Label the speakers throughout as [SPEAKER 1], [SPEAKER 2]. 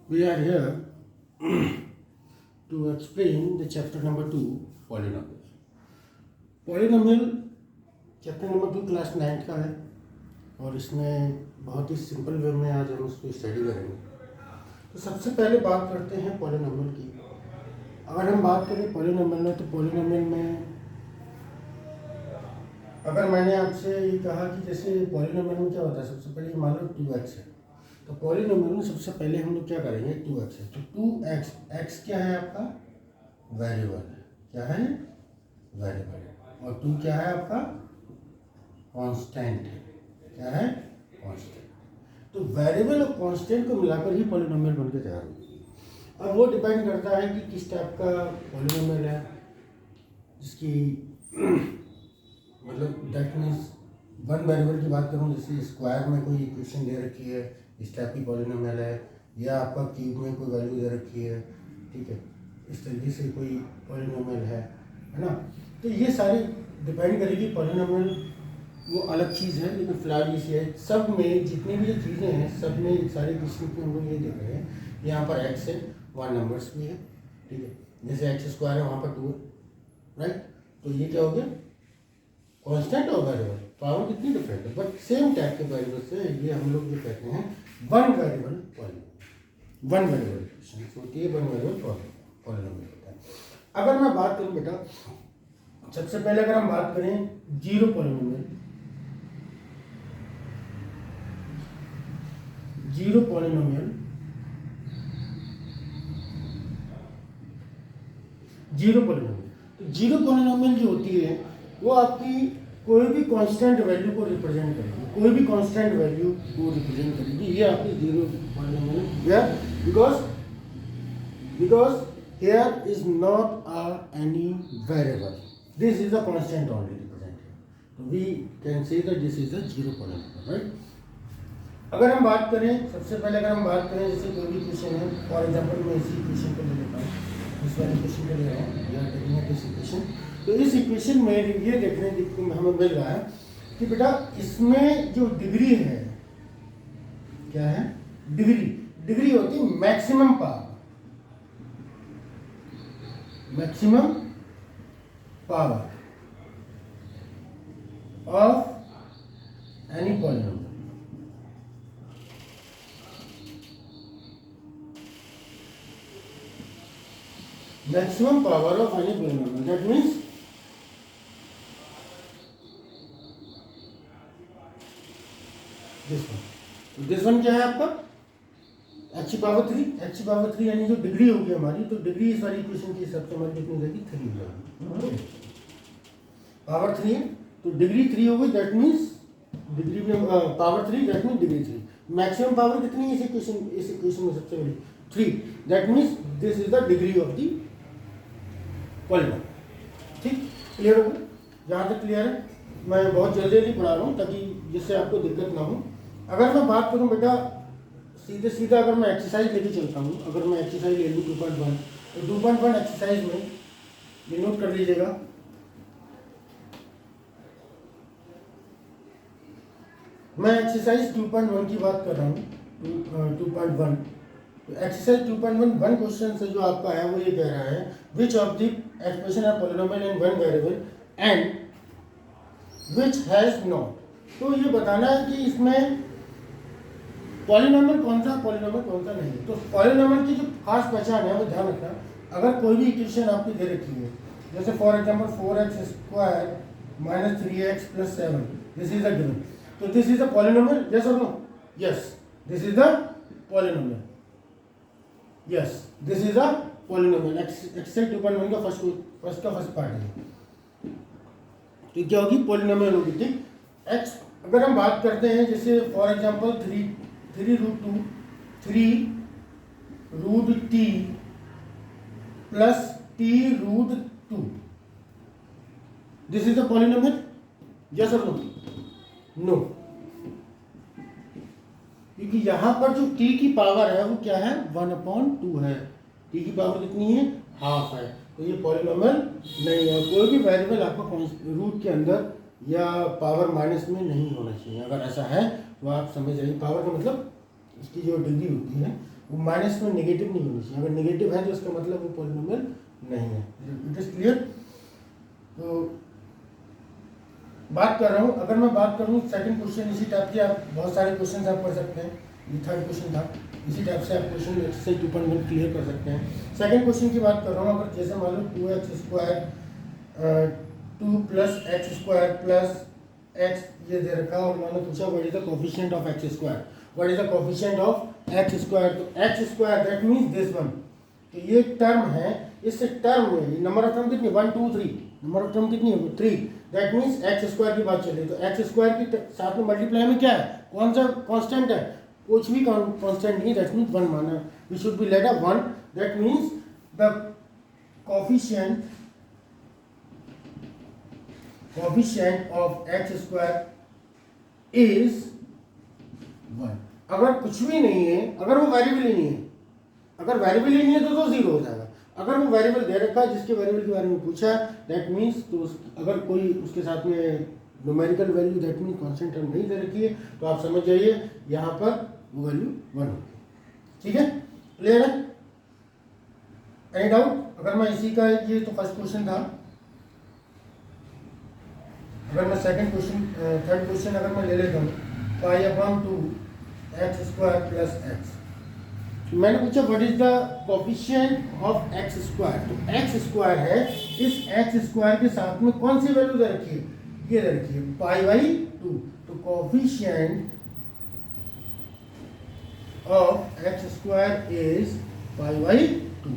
[SPEAKER 1] We are here to explain the chapter number 2, polynomial. Polynomial chapter number 2 class 9 का है और इसमें बहुत ही सिंपल वे में आज हम उसको स्टडी करेंगे। तो सबसे पहले बात करते हैं पॉलिनोमियल की। अगर हम बात करें पॉलिनोमियल में, तो पॉलिनोमियल में अगर मैंने आपसे ये कहा कि जैसे पॉलिनोमियल में क्या होता है, सबसे पहले मान लो 2x है, तो पॉलिनोमियल में सबसे पहले हम लोग क्या करेंगे, 2x है तो 2x, x क्या है आपका वेरिएबल है, क्या है वेरिएबल है, और 2 क्या है आपका कांस्टेंट है, क्या है कांस्टेंट। तो वेरिएबल और कांस्टेंट को मिलाकर ही पॉलिनोमियल बनके तैयार होगा। अब वो डिपेंड करता है कि किस टाइप का पॉलिनोमियल है, जिसकी मतलब दैट मीन्स वन वेरिएबल की बात करूँ, जैसे स्क्वायर में कोई इक्वेशन दे रखी है, इस टाइप की पॉलिनोमियल है, या आपका क्यूब में कोई वैल्यू दे रखी है, ठीक है, इस तरीके से कोई पॉलिनोमियल है ना। तो ये सारी डिपेंड करेगी। पॉलिनोमियल वो अलग चीज़ है, लेकिन फिलहाल ये है सब में जितनी भी ये चीज़ें हैं, सब में सारी किस्म की हम लोग ये देख रहे हैं। यहाँ पर एक्स है, वहाँ नंबर्स भी है, ठीक है, जैसे एक्स स्क्वायर है वहाँ पर 2 है, राइट। तो ये क्या हो गया कांस्टेंट और वेरिएबल, पावर कितनी डिफरेंट है, बट सेम टाइप के वेरिएबल से ये हम लोग ये कहते हैं one variable polynomial. One variable equation होती है, वन वेरिएबल पॉलिनोमियल होता है। अगर मैं बात करूं बेटा, सबसे पहले अगर हम बात करें zero polynomial, zero polynomial, zero polynomial, तो जीरो पॉलिनोमियल जो होती है वो आपकी कोई भी कांस्टेंट वैल्यू को रिप्रेजेंट करेगी, कोई भी कांस्टेंट वैल्यू को रिप्रेजेंट करेगी। ये आपकी जीरो पॉलिनोमियल है, because here is not any variable, this is the constant only represented, तो we can say that this is the zero polynomial, right. अगर हम बात करें, सबसे पहले अगर हम बात करें, जैसे कोई भी क्वेश्चन है, फॉर एग्जाम्पल मैं इसी क्वेश्चन को ले लेता हूँ, इस वाले क्वेश्चन को ले रहा हूँ, या टेकिंग दिस इक्वेशन। तो इस इक्वेशन में ये देखने को हमें मिल रहा है कि बेटा इसमें जो डिग्री है, क्या है डिग्री, डिग्री होती है maximum power, maximum power of any polynomial. Maximum power of any polynomial, that means this one क्या है आपका h पावर 3, h पावर 3 यानी जो डिग्री होगी हमारी, तो डिग्री इस वाली इक्वेशन की हिसाब से हमारी कितनी हो जाएगी, 3 हो जाएगी, पावर 3 है तो डिग्री 3 हो गई, दैट मीन्स डिग्री में power 3, that means degree 3। Maximum power कितनी है इस इक्वेशन में, सबसे बड़ी 3, that means this is the degree of the polynomial. ठीक, क्लियर हो गया? जहाँ तक क्लियर है, मैं बहुत जल्दी जल्दी पढ़ा रहा हूँ ताकि जिससे आपको दिक्कत ना हो। अगर मैं बात करूं बेटा सीधे सीधा, अगर मैं एक्सरसाइज लेके चलता हूं, अगर मैं एक्सरसाइज ले लूँ 2.1, तो 2.1 एक्सरसाइज में ये नोट कर लीजिएगा, मैं एक्सरसाइज 2.1 की बात कर रहा हूँ, 2.1। तो एक्सरसाइज 2.1 क्वेश्चन से जो आपका है वो ये कह रहा है, which of the expression of polynomial in one variable and which has not. तो ये बताना है कि इसमें पॉलिनोमियल कौन सा, पॉलिनोमियल कौन सा नहीं। तो पॉलिनोमियल की जो खास पहचान है वो ध्यान रखना, अगर कोई भी इक्वेशन आपकी दे रखी है, जैसे for example 4x square minus 3x plus 7, this is a given, तो this is a polynomial, yes और no, yes this is the polynomial, yes this is a polynomial. Exercise 2.1 का फर्स्ट पार्ट है, तो क्या होगी, पॉलिनोमियल होगी, ठीक। X अगर हम बात करते हैं, जैसे for example 3 root t plus t root 2, this is the polynomial, yes और नो, नो, क्योंकि यहां पर जो टी की पावर है वो क्या है, 1/2 है, टी की पावर कितनी है, हाफ है, तो ये पॉलिनोमियल नहीं है। कोई भी वेरिएबल आपका रूट के अंदर या पावर माइनस में नहीं होना चाहिए। अगर ऐसा है तो आप समझ जाइए, पावर का मतलब इसकी जो डिग्री होती है वो माइनस में नेगेटिव नहीं होनी चाहिए। अगर नेगेटिव है तो इसका मतलब वो पॉलिनोमियल नहीं है। It is clear. तो बात कर रहा हूँ, अगर मैं बात करूँ सेकंड क्वेश्चन इसी टाइप के, आप बहुत सारे क्वेश्चन आप कर सकते हैं। ये थर्ड क्वेश्चन था, इसी टाइप से आप क्वेश्चन एक्सरसाइज 2.1 क्लियर कर सकते हैं। सेकंड क्वेश्चन की बात कर रहा हूँ, अगर जैसे मान लो 2x² 2 + x² + x ये दे रखा और मैंने पूछा what is the coefficient of x², what is the coefficient of x²। तो x² that means this one. तो ये टर्म है, इस टर्म में नंबर ऑफ टर्म कितनी 1 2 3, नंबर ऑफ टर्म कितनी है 3, दैट मींस x² की बात चल रही है। तो x² के साथ में मल्टीप्लाई में क्या है, कौन सा कांस्टेंट है, कुछ भी कांस्टेंट नहीं, दैट मींस 1 माना, we should be let 1, that means the coefficient of x² is 1। अगर कुछ भी नहीं है, अगर वो वेरिएबल ही नहीं है, अगर वेरिएबल ही नहीं है तो 0 हो जाएगा। अगर वो वेरिएबल दे रखा है, जिसके वेरिएबल के बारे में पूछा है, दैट मीन्स तो अगर कोई उसके साथ में numerical value that means constant term नहीं दे रखी है, तो आप समझ जाइए यहाँ पर वो वैल्यू 1 होगी। ठीक है, क्लियर है? Any doubt? अगर मैं इसी का, ये तो फर्स्ट क्वेश्चन था, अगर मैं सेकंड क्वेश्चन थर्ड क्वेश्चन अगर मैं ले लेता हूँ, π/2 x² + x। मैंने पूछा what is the coefficient of x²। तो x² है, इस x² के साथ में कौन सी वैल्यू दे रखी है, ये दे रखी है π/2। तो कोफिशिएंट ऑफ x² इज π/2।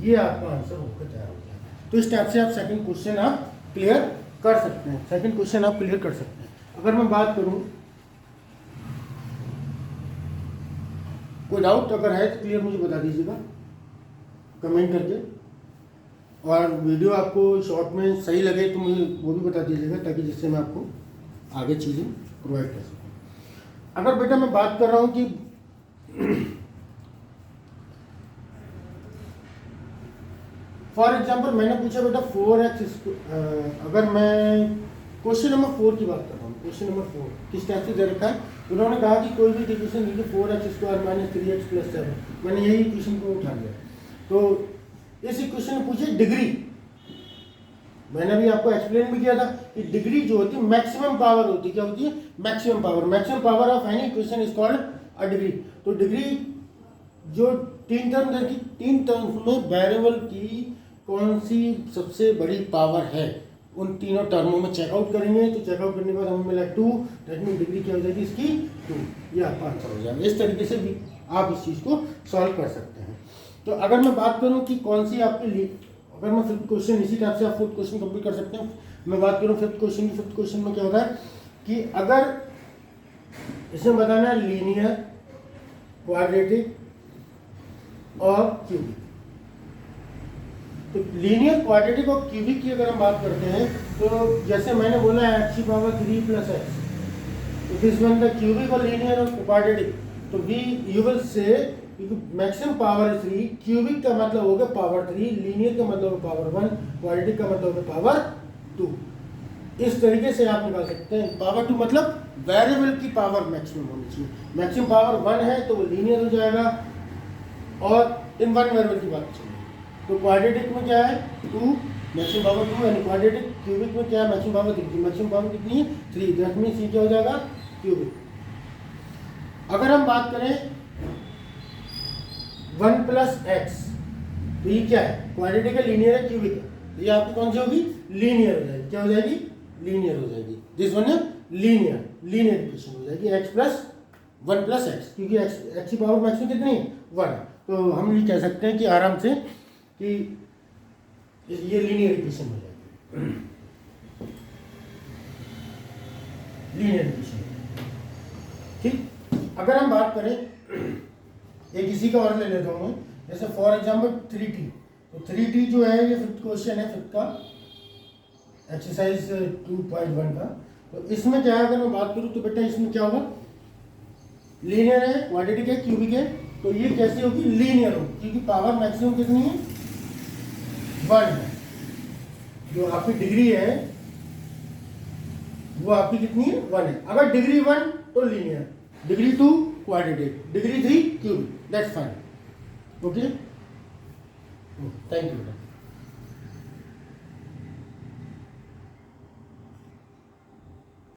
[SPEAKER 1] ये आपका आंसर होकर तैयार हो गया। तो इस टाइप से आप सेकंड क्वेश्चन आप क्लियर कर सकते हैं, सेकंड क्वेश्चन आप क्लियर कर सकते हैं। अगर मैं बात करूं, कोई डाउट अगर है तो क्लियर मुझे बता दीजिएगा कमेंट करके, और वीडियो आपको शॉर्ट में सही लगे तो मुझे वो भी बता दीजिएगा, ताकि जिससे मैं आपको आगे चीज़ें प्रोवाइड कर सकूँ। अगर बेटा मैं बात कर रहा हूँ कि फॉर एग्जाम्पल मैंने पूछा बेटा 4x, अगर मैं क्वेश्चन नंबर 4 की बात कर रहा हूँ, क्वेश्चन नंबर 4 किस टाइप से दे रखा है, उन्होंने कहा कि कोई भी इक्वेशन लीजिए 4x² - 3x + 7। मैंने यही इक्वेशन को उठा लिया। तो इस इक्वेशन में पूछे डिग्री, मैंने अभी आपको एक्सप्लेन भी किया था कि डिग्री जो होती है मैक्सिमम पावर होती है, क्या होती है, maximum power. Maximum power of any equation is called a degree. तो डिग्री जो 3 टर्म देखी, 3 टर्म्स में वेरिएबल की कौन सी सबसे बड़ी पावर है, उन तीनों टर्मों में चेकआउट करेंगे। तो चेकआउट करने के बाद हमें मिला 2, दैट मीन डिग्री क्या हो जाएगी इसकी 2। ये आपका आंसर हो जाएगा। इस तरीके से भी आप इस चीज़ को सॉल्व कर सकते हैं। तो अगर मैं बात करूं कि कौन सी आपके लिए, अगर मैं फिफ्थ क्वेश्चन इसी टाइप से आप फोर्थ क्वेश्चन कंप्लीट कर सकते हैं। मैं बात करूं फिफ्थ क्वेश्चन की, फिफ्थ क्वेश्चन में क्या होता है कि अगर इसमें बताना है लीनियर, क्वाड्रेटिक और क्यूबिक। तो लीनियर, क्वाड्रेटिक और क्यूबिक की अगर हम बात करते हैं, तो जैसे मैंने बोला है x³ + x, तो दिस वन द क्यूबिक और लीनियर और क्वाड्रेटिक। तो we you will say maximum power 3, cubic का मतलब होगा पावर 3, लीनियर का मतलब पावर 1, क्वाड्रेटिक का मतलब होगा पावर 2। इस तरीके से आप निकाल सकते हैं। पावर 2 मतलब वेरिएबल की पावर मैक्सिमम होनी चाहिए। मैक्सिमम पावर 1 है तो वो लीनियर हो जाएगा, और इन वन वेरिएबल की बात चलिए। तो क्वाड्रेटिक में क्या है 2, मैक्सिमम पावर 2, यानी क्वाड्रेटिक। क्यूबिक में क्या है मैक्सिमम पावर 3, मैक्सिमम पावर कितनी है 3, दैट मीन्स ये क्या हो जाएगा क्यूबिक। अगर हम बात करें 1 + x, तो ये क्या है, क्वाड्रेटिक है, लीनियर है, क्यूबिक है। तो ये आपकी कौन सी होगी, लीनियर हो जाएगी। क्या हो जाएगी, लीनियर हो जाएगी। दिस वन है लीनियर इक्वेशन हो जाएगी x + 1 + x, क्योंकि x की पावर मैक्सिमम कितनी है 1। तो हम ये कह सकते हैं कि आराम से कि ये लीनियर इक्वेशन हो जाएगी, लीनियर इक्वेशन। ठीक, अगर हम बात करें एक इसी का और ले लेता हूँ मैं, जैसे फॉर एग्जांपल 3t। तो 3t जो है ये फिफ्थ क्वेश्चन है, फिफ्थ का एक्सरसाइज 2.1 का। तो इसमें क्या है, अगर मैं बात करूँ तो बेटा इसमें क्या होगा, लीनियर है, क्वाड्रेटिक है, क्यूबिक है। तो ये कैसे होगी, लीनियर होगी, क्योंकि पावर मैक्सिमम कितनी है 1 है। जो आपकी डिग्री है वो आपकी कितनी है 1 है। अगर डिग्री 1 तो linear, degree 2 quadratic, degree 3 cubic, that's fine. Okay, thank you.